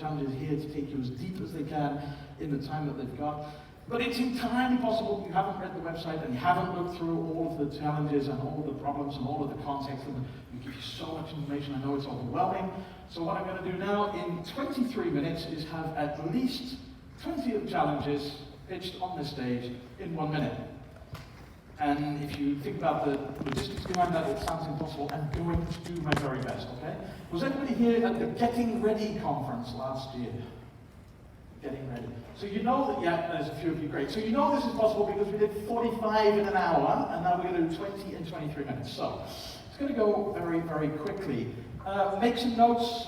challenges here to take you as deep as they can in the time that they've got. But it's entirely possible you haven't read the website and you haven't looked through all of the challenges and all of the problems and all of the context, and we give you so much information. I know it's overwhelming. So what I'm going to do now in 23 minutes is have at least 20 of the challenges pitched on the stage in 1 minute. And if you think about the logistics behind that, it sounds impossible. I'm going to do my very best, okay? Was anybody here at the Getting Ready conference last year? Getting Ready. So you know that, yeah, there's a few of you, great. So you know this is possible because we did 45 in an hour, and now we're going to do 20 in 23 minutes. So it's going to go very, very quickly. Make some notes.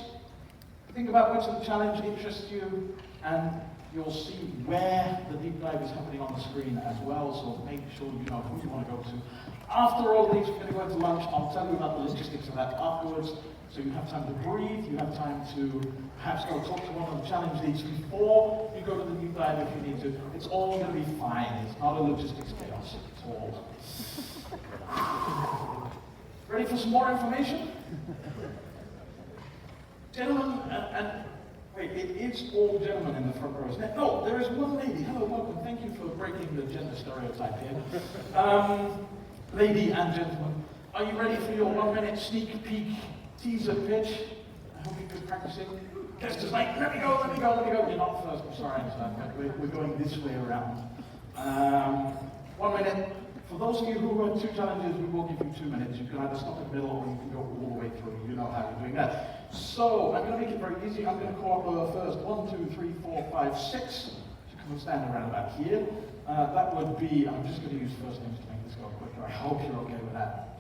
Think about which of the challenge interests you, and you'll see where the deep dive is happening on the screen as well, so make sure you know who you want to go to. After all these, we're going to go into lunch. I'll tell you about the logistics of that afterwards, so you have time to breathe, you have time to perhaps go talk to one of the challenge leads before you go to the deep dive if you need to. It's all going to be fine. It's not a logistics chaos at all. Ready for some more information? Gentlemen, and wait, it is all gentlemen in the front row, isn't it? No, there is one lady. Hello, welcome. Thank you for breaking the gender stereotype here. Lady and gentlemen, are you ready for your 1 minute sneak peek teaser pitch? I hope you've been practicing. Guest is like, let me go. You're not first, I'm sorry, we're going this way around. 1 minute. For those of you who have 2 challenges, we will give you 2 minutes. You can either stop in the middle or you can go all the way through. You know how you're doing that. So, I'm going to make it very easy. I'm going to call up first 1, 2, 3, 4, 5, 6. You can stand around about here. That would be, I'm just going to use first names to make this go quicker. I hope you're okay with that.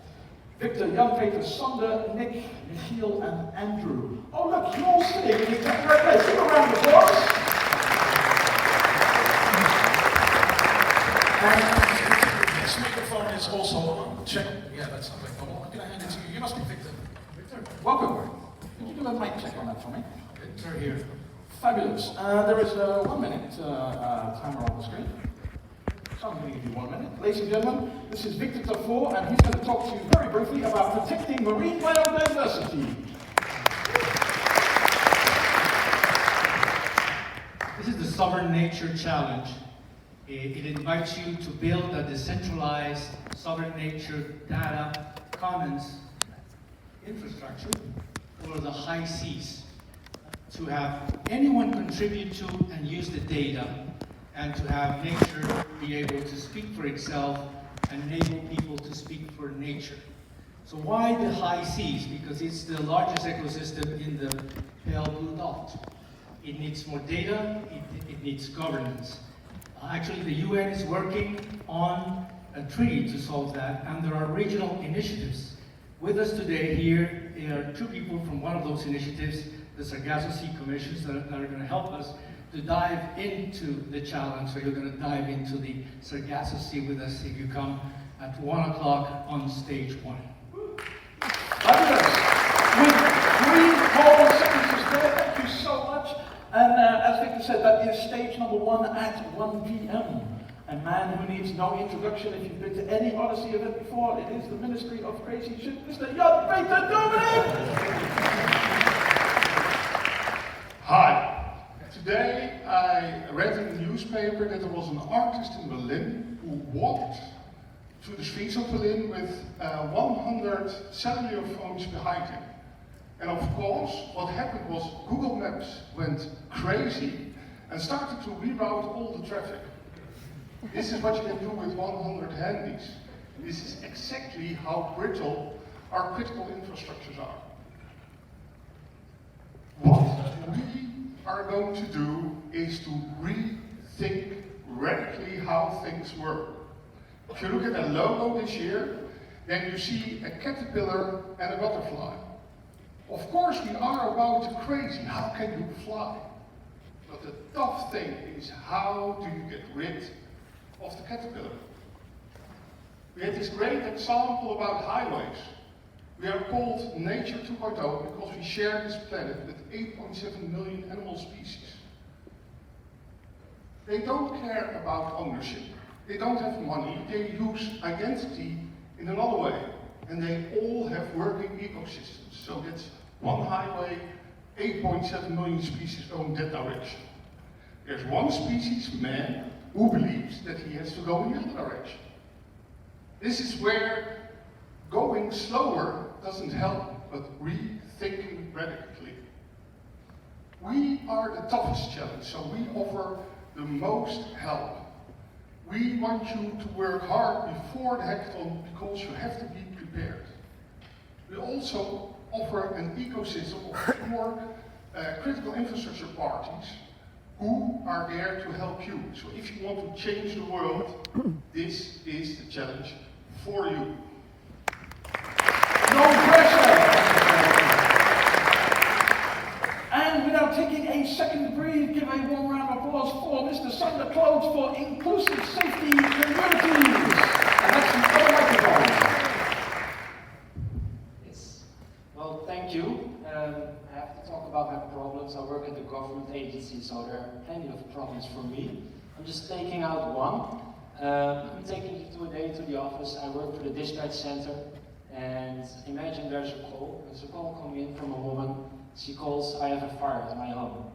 Victor, Jan-Peter, Sander, Nick, Michiel, and Andrew. Oh look, you're all sitting in the exact right place. Give a round of applause. This microphone is also on. Check. Yeah, that's not like normal. Can I hand it to you? You must be Victor. Victor, welcome. Can you do a mic check on that for me? Victor here. Fabulous. There is a 1 minute timer on the screen. So I'm going to give you 1 minute. Ladies and gentlemen, this is Victor Tafour, and he's going to talk to you very briefly about protecting marine biodiversity. This is the Sovereign Nature Challenge. It invites you to build a decentralized sovereign nature data commons infrastructure for the high seas, to have anyone contribute to and use the data, and to have nature be able to speak for itself and enable people to speak for nature. So why the high seas? Because it's the largest ecosystem in the pale blue dot. It needs more data, it needs governance. Actually, the UN is working on a treaty to solve that, and there are regional initiatives. With us today here are 2 people from one of those initiatives, the Sargasso Sea Commissions, that are going to help us to dive into the challenge. So you're going to dive into the Sargasso Sea with us if you come at 1 o'clock on stage 1. Fabulous. With 3 whole sentences there, thank you so much. And as Victor said, that is stage number 1 at 1 p.m. A man who needs no introduction. If you've been to any Odyssey event before, it is the Ministry of Crazy Shit, Mr. Jan-Peter Dominic! Hi. Today I read in the newspaper that there was an artist in Berlin who walked through the streets of Berlin with 100 cellular phones behind him. And of course, what happened was Google Maps went crazy and started to reroute all the traffic. This is what you can do with 100 handies. This is exactly how brittle our critical infrastructures are. What we are going to do is to rethink radically how things work. If you look at the logo this year, then you see a caterpillar and a butterfly. Of course we are about crazy, how can you fly? But the tough thing is, how do you get rid of the caterpillar? We had this great example about highways. We are called Nature 2.0 because we share this planet with 8.7 million animal species. They don't care about ownership. They don't have money. They use identity in another way. And they all have working ecosystems. So that's one highway 8.7 million species go in that direction. There's one species, man, who believes that he has to go in the other direction. This is where going slower doesn't help, but rethinking radically. We are the toughest challenge, so we offer the most help. We want you to work hard before the hackathon because you have to be prepared. We also offer an ecosystem of 4 critical infrastructure parties who are there to help you. So if you want to change the world, this is the challenge for you. No pressure! And without taking a second to breathe, give a warm round of applause for Mr. Sander Clothes for Inclusive Safety Communities. And that's the other microphone. Yes. Well, thank you. I have to talk about my problems. I work at a government agency, so there are plenty of problems for me. I'm just taking out one. I'm taking you to a day to the office. I work for the dispatch center, and imagine there's a call. There's a call coming in from a woman. She calls, I have a fire at my home.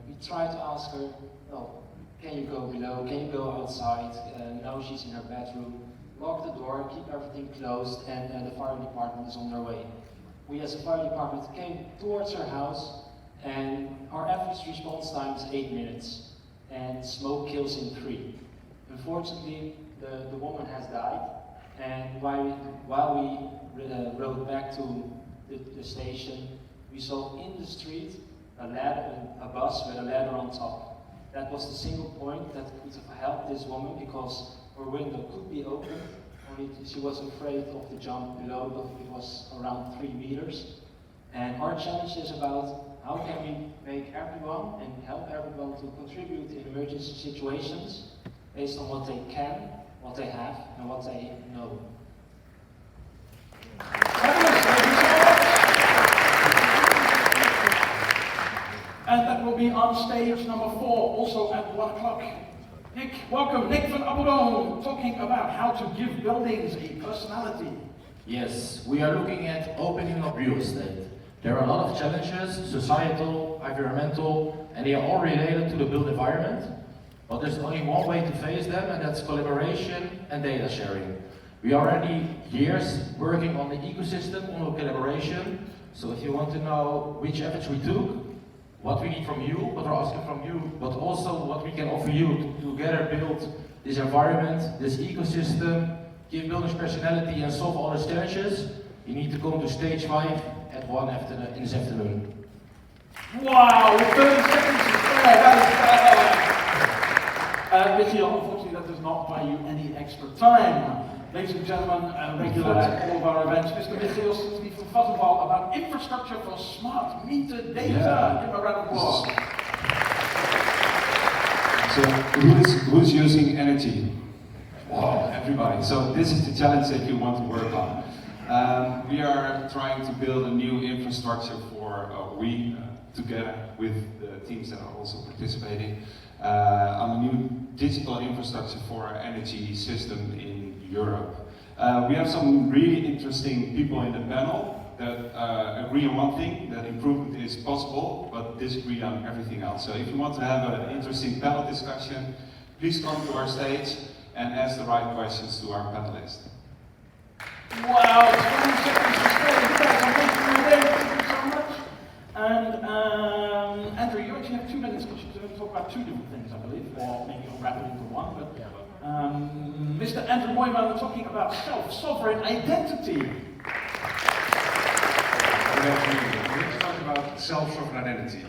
We try to ask her, well, can you go below? Can you go outside? No, she's in her bedroom. Lock the door, keep everything closed, and the fire department is on their way. We as a fire department came towards her house, and our average response time is 8 minutes, and smoke kills in 3. Unfortunately, the woman has died, and while we rode back to the station, we saw in the street a bus with a ladder on top. That was the single point that could have helped this woman because her window could be opened, only she was afraid of the jump below, but it was around 3 meters. And our challenge is about how can we make everyone and help everyone to contribute in emergency situations based on what they can, what they have, and what they know. And that will be on stage number 4, also at 1 o'clock. Nick, welcome. Nick van Appeldoorn, talking about how to give buildings a personality. Yes, we are looking at opening up real estate. There are a lot of challenges, societal, environmental, and they are all related to the built environment. But there's only one way to face them, and that's collaboration and data sharing. We are already years working on the ecosystem, on the collaboration. So if you want to know which efforts we took, what we need from you, what we're asking from you, but also what we can offer you to together build this environment, this ecosystem, give buildings personality and solve all the challenges, you need to come to stage 5 at 1 in this afternoon. Wow, 30 seconds to spare, that is Michiel, unfortunately that does not buy you any extra time. Ladies and gentlemen, regular at all of our events, Mr. Michiel Sitsky from Vattenfall about infrastructure for smart meter data. Yeah. Give a round of applause. So who's using energy? Wow, everybody. So this is the challenge that you want to work on. We are trying to build a new infrastructure for, together with the teams that are also participating, on a new digital infrastructure for our energy system in Europe. We have some really interesting people in the panel that agree on one thing, that improvement is possible, but disagree on everything else. So if you want to have an interesting panel discussion, please come to our stage and ask the right questions to our panelists. Wow, 20 seconds to spare. You guys are making your day. Thank you so much. And Andrew, you actually have 2 minutes because you're going to talk about 2 different things, I believe, or maybe you'll wrap it into one. But Mr. Andrew Moyman talking about self-sovereign identity. Let's talk about self-sovereign identity.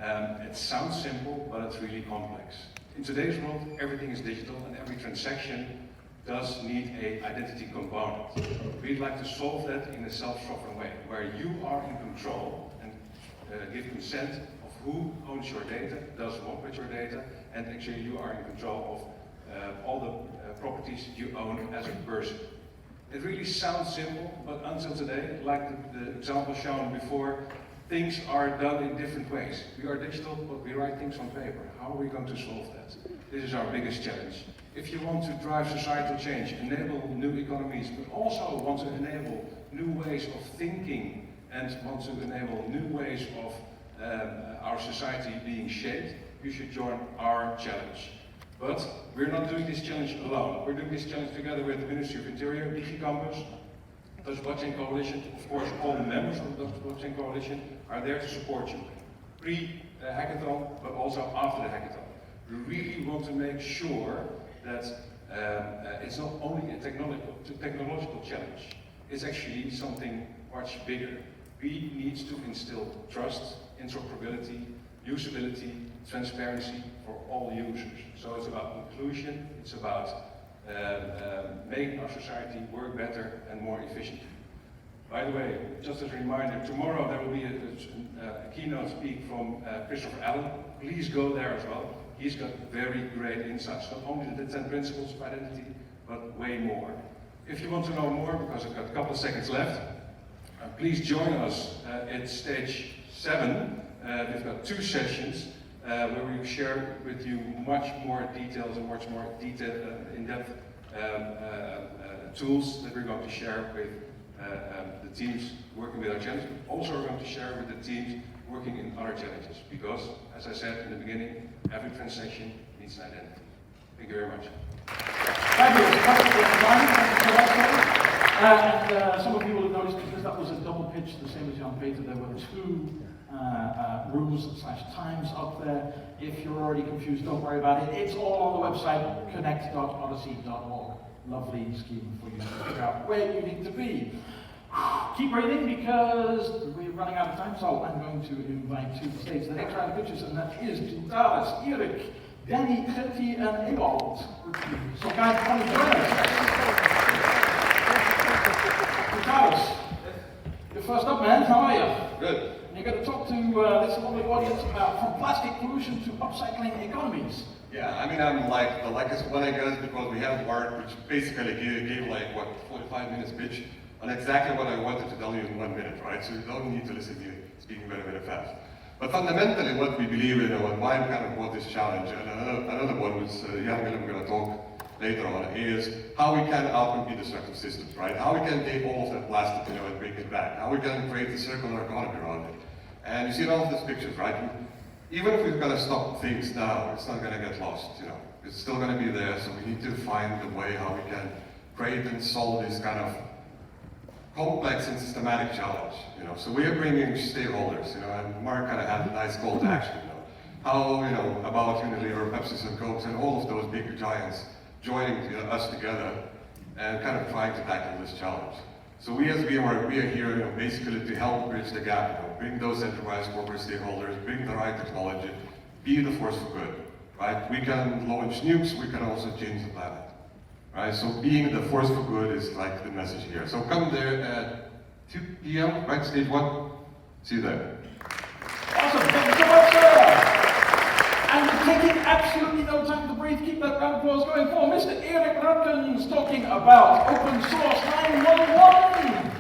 It sounds simple, but it's really complex. In today's world, everything is digital and every transaction does need an identity component. We'd like to solve that in a self-sovereign way, where you are in control and give consent of who owns your data, does what with your data, and actually you are in control of all the properties you own as a person. It really sounds simple, but until today, like the example shown before, things are done in different ways. We are digital, but we write things on paper. How are we going to solve that? This is our biggest challenge. If you want to drive societal change, enable new economies, but also want to enable new ways of thinking and want to enable new ways of our society being shaped, you should join our challenge. But we're not doing this challenge alone. We're doing this challenge together with the Ministry of Interior, DigiCampus, Dutch Blockchain Coalition. Of course, all the members of the Dutch Blockchain Coalition are there to support you. Pre-hackathon, but also after the hackathon. We really want to make sure that it's not only a technological challenge, it's actually something much bigger. We need to instill trust, interoperability, usability, transparency for all users. So it's about inclusion, it's about making our society work better and more efficiently. By the way, just as a reminder, tomorrow there will be a keynote speak from Christopher Allen. Please go there as well. He's got very great insights, not only the 10 principles of identity, but way more. If you want to know more, because I've got a couple of seconds left, please join us at stage 7. We've got 2 sessions where we share with you much more details and much more in-depth tools that we're going to share with the teams working with our challenge. Also, we're going to share with the teams working in other challenges, because, as I said in the beginning, every transaction needs an identity. Thank you very much. Fabulous. And some of you will have noticed, because that was a double pitch, the same as Jan Peter, there were 2 rooms/times up there. If you're already confused, don't worry about it. It's all on the website, connect.odyssey.org. Lovely scheme for you to figure out where you need to be. Keep reading, because we're running out of time, so I'm going to invite to the stage the next round of pitches, and that is Dallas, Erik, Danny, Gertie, and Ewald. So guys, come and join us. Dallas, you're first up, man. How are you? Good. And you're going to talk to this lovely audience about from plastic pollution to upcycling economies. Yeah, I mean, I'm like the luckiest one, I guess, because we have Mark, which basically gave like, what, 45 minutes pitch on exactly what I wanted to tell you in 1 minute, right? So you don't need to listen to me speaking very, very fast. But fundamentally, what we believe in, and why I'm kind of brought this challenge, and another one which Jan Willem going to talk later on, is how we can outcompete destructive systems, right? How we can take all of that plastic, and bring it back. How we can create a circular economy around it. And you see all of these pictures, right? Even if we're going to stop things now, it's not going to get lost, It's still going to be there, so we need to find a way how we can create and solve this kind of complex and systematic challenge, So we are bringing stakeholders, and Mark kind of had a nice call to action, How, about Unilever, Pepsi and Coke and all of those big giants joining us together and kind of trying to tackle this challenge. So we as VMware, we are here basically to help bridge the gap, bring those enterprise corporate stakeholders, bring the right technology, be the force for good, right? We can launch nukes, we can also change the planet, right? So being the force for good is like the message here. So come there at 2 p.m., right, stage 1. See you there. Awesome, thank you so much, sir. And we're taking absolutely no time to breathe. Keep that round of applause going for Mr. Erik Rutgens talking about Open Source 911.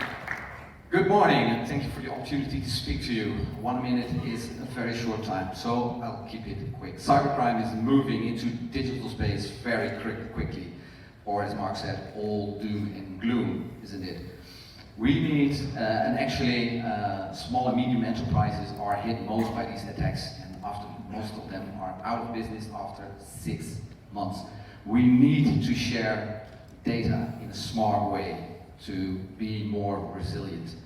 Good morning, and thank you for the opportunity to speak to you. 1 minute is a very short time, so I'll keep it quick. Cybercrime is moving into digital space very quickly, or as Mark said, all doom and gloom, isn't it? We need, and actually small and medium enterprises are hit most by these attacks, and after most of them are out of business after 6 months. We need to share data in a smart way to be more resilient.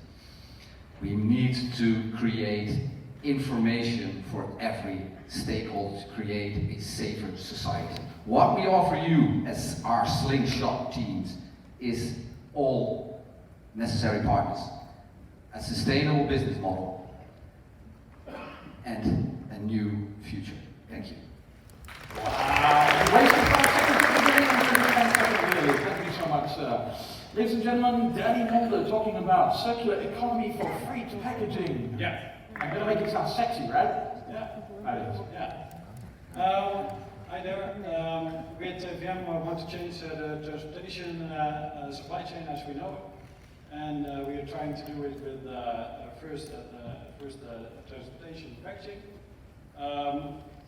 We need to create information for every stakeholder to create a safer society. What we offer you as our slingshot teams is all necessary partners, a sustainable business model, and a new future. Thank you. Wow. Thank you so much, sir. Ladies and gentlemen, Danny Mulder talking about circular economy for free to packaging. Yeah. I'm gonna make it sound sexy, right? Yeah. Right, it is. Yeah. Hi there. With VMware, we want to change the transportation supply chain as we know it, and we are trying to do it with first transportation packaging.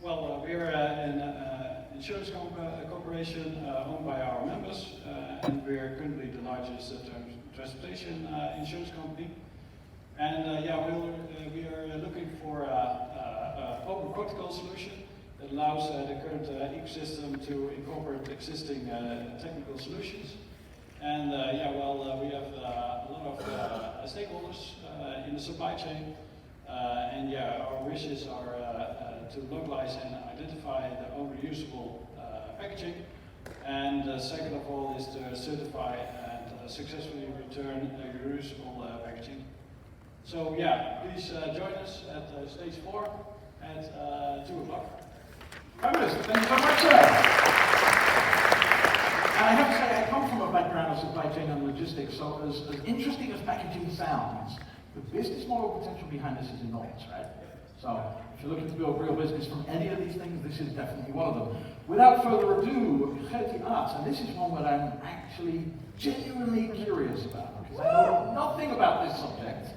We're an insurance corporation owned by our members, and we're currently the largest transportation insurance company. And yeah, we are looking for an open protocol solution that allows the current ecosystem to incorporate existing technical solutions. And yeah, well, we have a lot of stakeholders in the supply chain. And yeah, our wishes are to localize and identify the own reusable packaging. And second of all is to certify and successfully return reusable packaging. So yeah, please join us at stage 4 at 2 o'clock. Fabulous, thank you so much, sir. And I have to say, I come from a background of supply chain and logistics, so as interesting as packaging sounds, the business model potential behind this is enormous, right? So, if you're looking to build real business from any of these things, this is definitely one of them. Without further ado, creative arts, and this is one that I'm actually genuinely curious about, because I know nothing about this subject.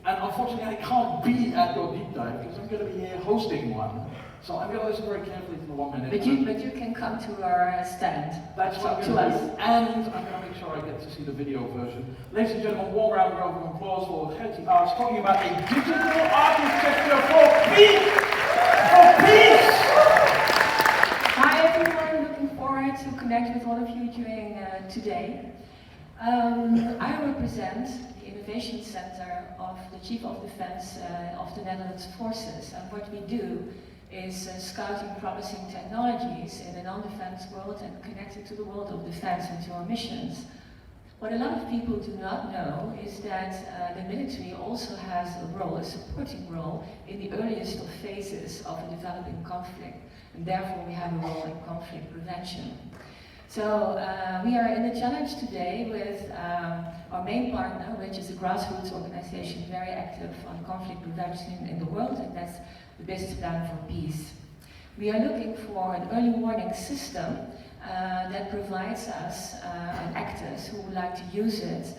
And unfortunately, I can't be at your deep dive, because I'm going to be here hosting one. So I'm going to listen very carefully to the 1 minute. But you can come to our stand. That's what I'm going to do. And I'm going to make sure I get to see the video version. Ladies and gentlemen, warm round of applause for Creative Arts talking about a digital architecture for peace! For peace! Hi everyone, looking forward to connect with all of you during today. I represent the Innovation Center of the Chief of Defense of the Netherlands Forces, and what we do is scouting promising technologies in the non-defense world and connected to the world of defense and to our missions. What a lot of people do not know is that the military also has a role, a supporting role, in the earliest of phases of a developing conflict, and therefore we have a role in conflict prevention. So we are in a challenge today with our main partner, which is a grassroots organization very active on conflict prevention in the world, and that's the Business Plan for Peace. We are looking for an early warning system that provides us and actors who would like to use it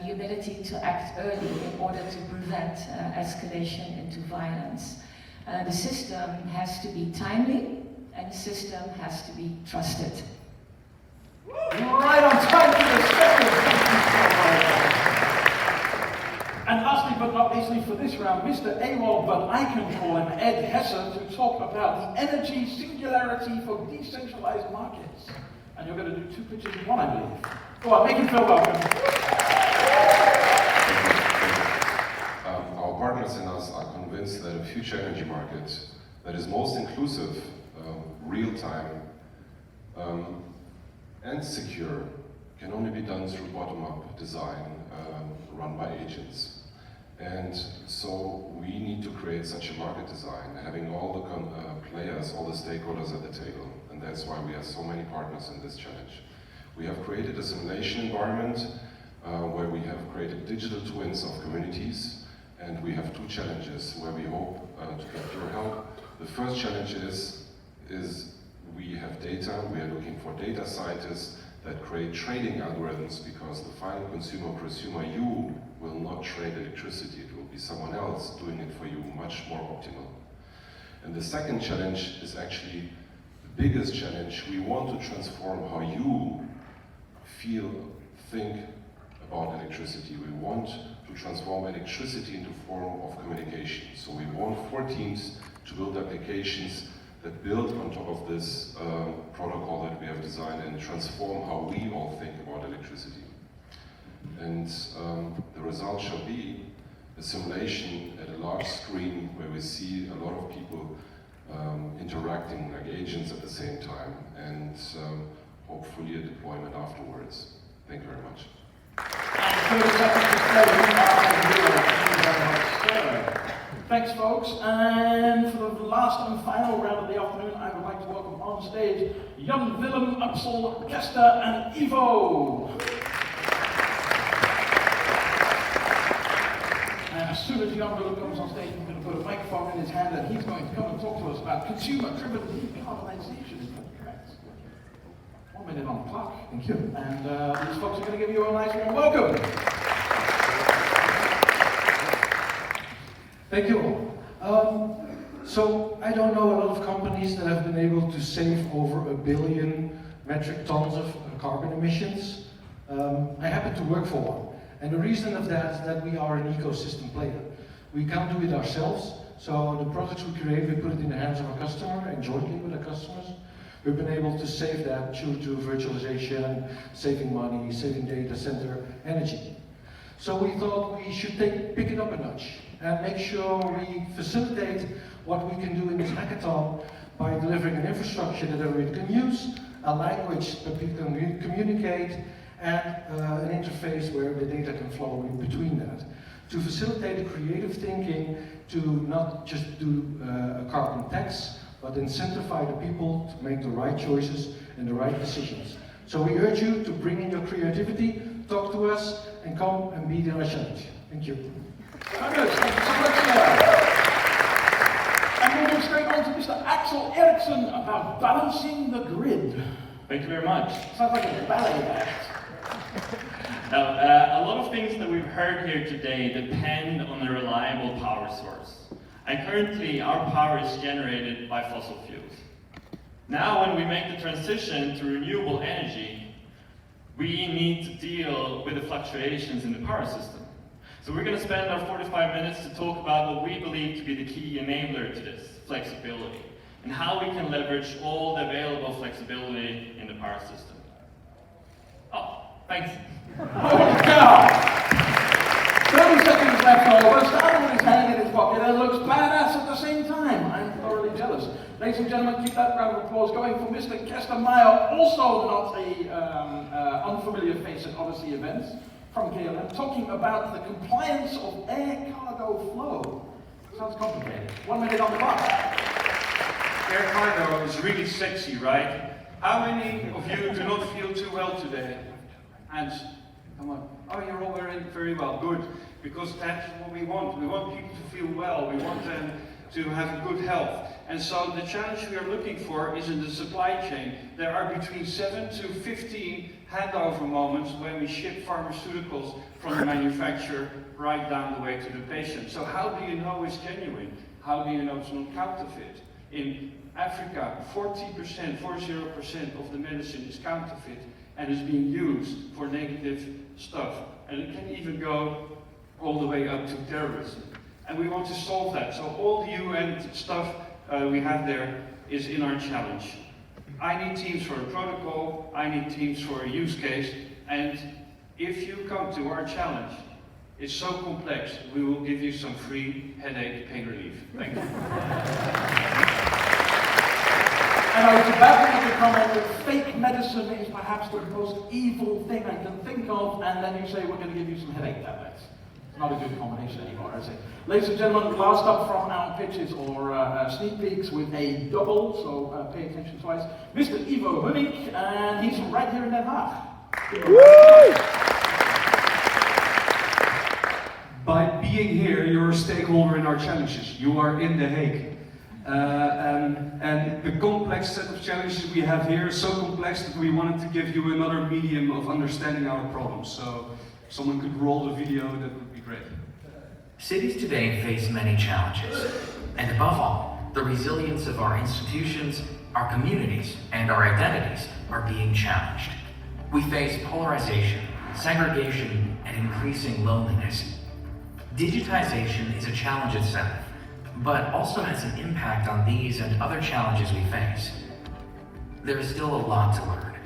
the ability to act early in order to prevent escalation into violence. The system has to be timely, and the system has to be trusted. Right on time for the second. And lastly but not leastly for this round, Mr. AWOL, but I can call him Ed Hesse, to talk about the energy singularity for decentralized markets. And you're going to do 2 pitches in one, I believe. Go on, make him feel welcome. Our partners and us are convinced that a future energy market that is most inclusive, real-time, and secure can only be done through bottom-up design run by agents. And so we need to create such a market design, having all the players, all the stakeholders at the table. And that's why we have so many partners in this challenge. We have created a simulation environment where we have created digital twins of communities, and we have 2 challenges where we hope to get your help. The first challenge is we have data. We are looking for data scientists that create trading algorithms, because the final consumer, prosumer, you will not trade electricity. It will be someone else doing it for you, much more optimal. And the second challenge is actually the biggest challenge. We want to transform how you feel, think about electricity. We want to transform electricity into form of communication. So we want 4 teams to build applications that build on top of this protocol that we have designed and transform how we all think about electricity. And the result shall be a simulation at a large screen where we see a lot of people interacting like agents at the same time, and hopefully a deployment afterwards. Thank you very much. Thanks, folks. And for the last and final round of the afternoon, I would like to welcome on stage Jan Willem, Axel, Kester, and Ivo. And as soon as Jan Willem comes on stage, I'm going to put a microphone in his hand, and he's going to come and talk to us about consumer-driven decarbonization. Correct. 1 minute on the clock. Thank you. And these folks are going to give you a nice warm welcome. Thank you all. So I don't know a lot of companies that have been able to save over 1 billion metric tons of carbon emissions. I happen to work for one. And the reason of that is that we are an ecosystem player. We can't do it ourselves, so the products we create, we put it in the hands of our customer and jointly with our customers. We've been able to save that due to virtualization, saving money, saving data center energy. So we thought we should pick it up a notch and make sure we facilitate what we can do in this hackathon by delivering an infrastructure that everybody can use, a language that people can communicate, and an interface where the data can flow in between that. To facilitate the creative thinking, to not just do a carbon tax, but incentivize the people to make the right choices and the right decisions. So we urge you to bring in your creativity, talk to us, and come and be in our challenge. Thank you. Fabulous, thank you so much, sir. And we'll go straight on to Mr. Axel Eriksson about balancing the grid. Thank you very much. Sounds like a ballet act. Now, a lot of things that we've heard here today depend on a reliable power source. And currently, our power is generated by fossil fuels. Now, when we make the transition to renewable energy, we need to deal with the fluctuations in the power system. So we're going to spend our 45 minutes to talk about what we believe to be the key enabler to this, flexibility, and how we can leverage all the available flexibility in the power system. Oh, thanks. Holy cow! 30 seconds left over. Starting with his hand in his pocket and looks badass at the same time. I'm thoroughly jealous. Ladies and gentlemen, keep that round of applause going for Mr. Kestermeier, also not a unfamiliar face at Odyssey events from KLM, talking about the compliance of air cargo flow. Sounds complicated. 1 minute on the clock. Air cargo is really sexy, right? How many of you do not feel too well today? And come on. Oh, you're all very well. Good. Because that's what we want. We want people to feel well. We want them to have good health. And so the challenge we are looking for is in the supply chain. There are between 7 to 15 handover moments when we ship pharmaceuticals from the manufacturer right down the way to the patient. So how do you know it's genuine? How do you know it's not counterfeit? In Africa, 40% of the medicine is counterfeit and is being used for negative stuff. And it can even go all the way up to terrorism. And we want to solve that. So all the UN stuff we have there is in our challenge. I need teams for a protocol, I need teams for a use case, and if you come to our challenge, it's so complex, we will give you some free headache pain relief. Thank you. And I was about to make a comment that fake medicine is perhaps the most evil thing I can think of, and then you say we're going to give you some headache tablets. It's not a good combination anymore, is it? Ladies and gentlemen, last up from our pitches or sneak peeks with a double, so pay attention twice. Mr. Ivo Hunnik, and he's from right here in Den Haag. By being here, you're a stakeholder in our challenges. You are in The Hague. And the complex set of challenges we have here is so complex that we wanted to give you another medium of understanding our problems. So if someone could roll the video, that would be great. Cities today face many challenges, and above all, the resilience of our institutions, our communities, and our identities are being challenged. We face polarization, segregation, and increasing loneliness. Digitization is a challenge itself, but also has an impact on these and other challenges we face. There is still a lot to learn,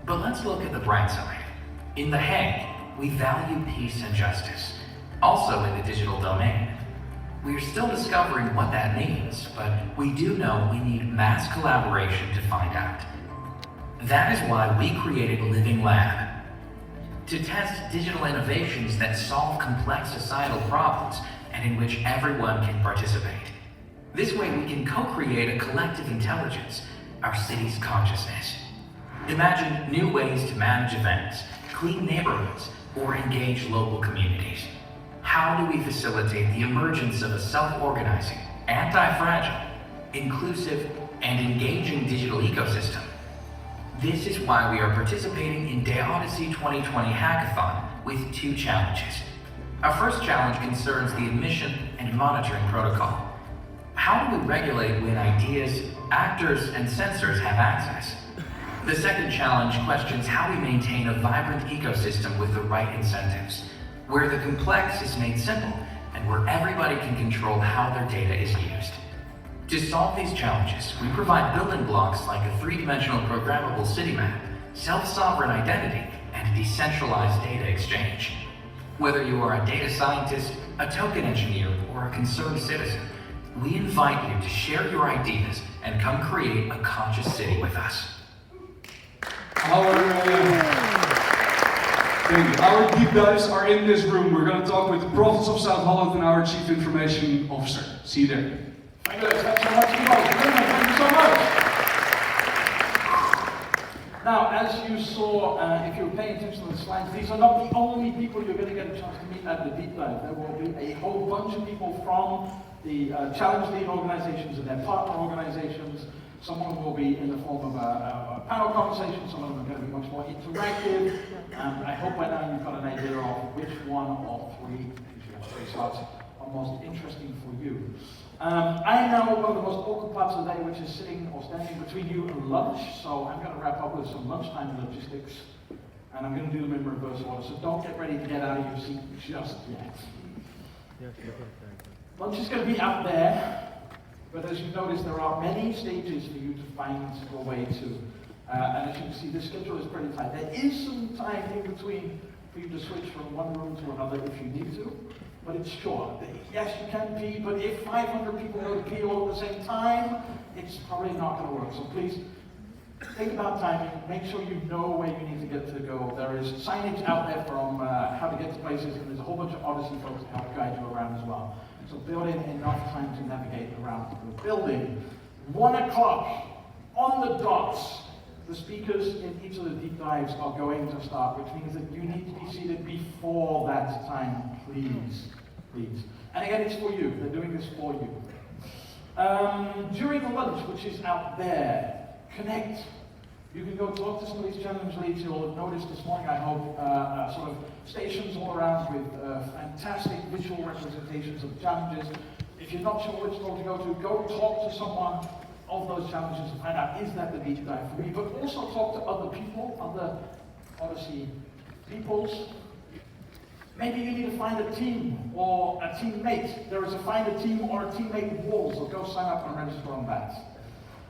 but let's look at the bright side. In The Hague, we value peace and justice, also in the digital domain. We are still discovering what that means, but we do know we need mass collaboration to find out. That is why we created Living Lab, to test digital innovations that solve complex societal problems and in which everyone can participate. This way we can co-create a collective intelligence, our city's consciousness. Imagine new ways to manage events, clean neighborhoods, or engage local communities. How do we facilitate the emergence of a self-organizing, anti-fragile, inclusive, and engaging digital ecosystem? This is why we are participating in the Odyssey 2020 hackathon with 2 challenges. Our first challenge concerns the admission and monitoring protocol. How do we regulate when ideas, actors, and sensors have access? The second challenge questions how we maintain a vibrant ecosystem with the right incentives. where the complex is made simple and where everybody can control how their data is used. To solve these challenges, we provide building blocks like a three-dimensional programmable city map, self-sovereign identity, and decentralized data exchange. Whether you are a data scientist, a token engineer, or a concerned citizen, we invite you to share your ideas and come create a conscious city with us. Our deep dives are in this room. We're going to talk with the Province of South Holland and our Chief Information Officer. See you there. Thank you so much, thank you so much. Now, as you saw, if you were paying attention to the slides, these are not the only people you're going to get a chance to meet at the deep dive. There will be a whole bunch of people from the challenge lead organizations and their partner organizations. Some of them will be in the form of a panel conversation, some of them are going to be much more interactive. I hope by now you've got an idea of which one of three slots are most interesting for you. I know one of the most awkward parts of the day, which is sitting or standing between you and lunch, so I'm going to wrap up with some lunchtime logistics, and I'm going to do them in reverse order, so don't get ready to get out of your seat just yet. Lunch is going to be out there. But as you notice, there are many stages for you to find your way to. And as you can see, the schedule is pretty tight. There is some time in between for you to switch from one room to another if you need to, but it's short. Yes, you can pee, but if 500 people go to pee all at the same time, it's probably not going to work. So please, think about timing. Make sure you know where you need to get to go. There is signage out there from how to get to places, and there's a whole bunch of Odyssey folks to help guide you around as well. So build in enough time to navigate around the building. 1 o'clock on the dot. The speakers in each of the deep dives are going to start, which means that you need to be seated before that time, please. Please. And again, it's for you. They're doing this for you. During the lunch, which is out there, connect. You can go talk to some of these challenge leads. You'll have noticed this morning, I hope, sort of stations all around with fantastic visual representations of challenges. If you're not sure which store to go talk to someone of those challenges and find out, is that the deep dive for me? But also talk to other people, other Odyssey peoples. Maybe you need to find a team or a teammate. There is a find a team or a teammate wall, so go sign up and register on that.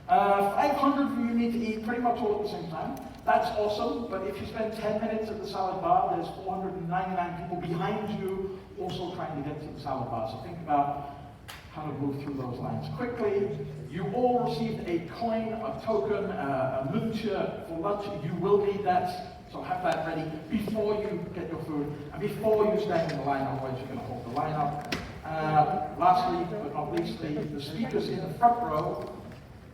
500 of you need to eat pretty much all at the same time. That's awesome, but if you spend 10 minutes at the salad bar, there's 499 people behind you also trying to get to the salad bar. So think about how to move through those lines quickly. You all received a coin, a token, a muncher for lunch. You will need that, so have that ready before you get your food and before you stand in the line, otherwise you're going to hold the line up. Lastly, but not least, the speakers in the front row.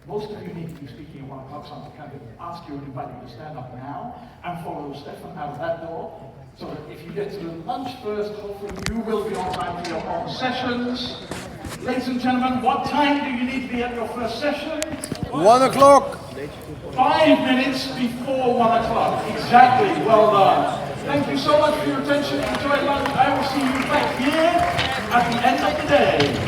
Most of you need to be speaking at 1 o'clock, so I'm going to ask you and invite you to stand up now and follow Stefan out of that door. So that if you get to the lunch first, hopefully you will be on time for your own sessions. Ladies and gentlemen, what time do you need to be at your first session? 1 o'clock. 5 minutes before 1 o'clock. Exactly. Well done. Thank you so much for your attention. Enjoy lunch. I will see you back here at the end of the day.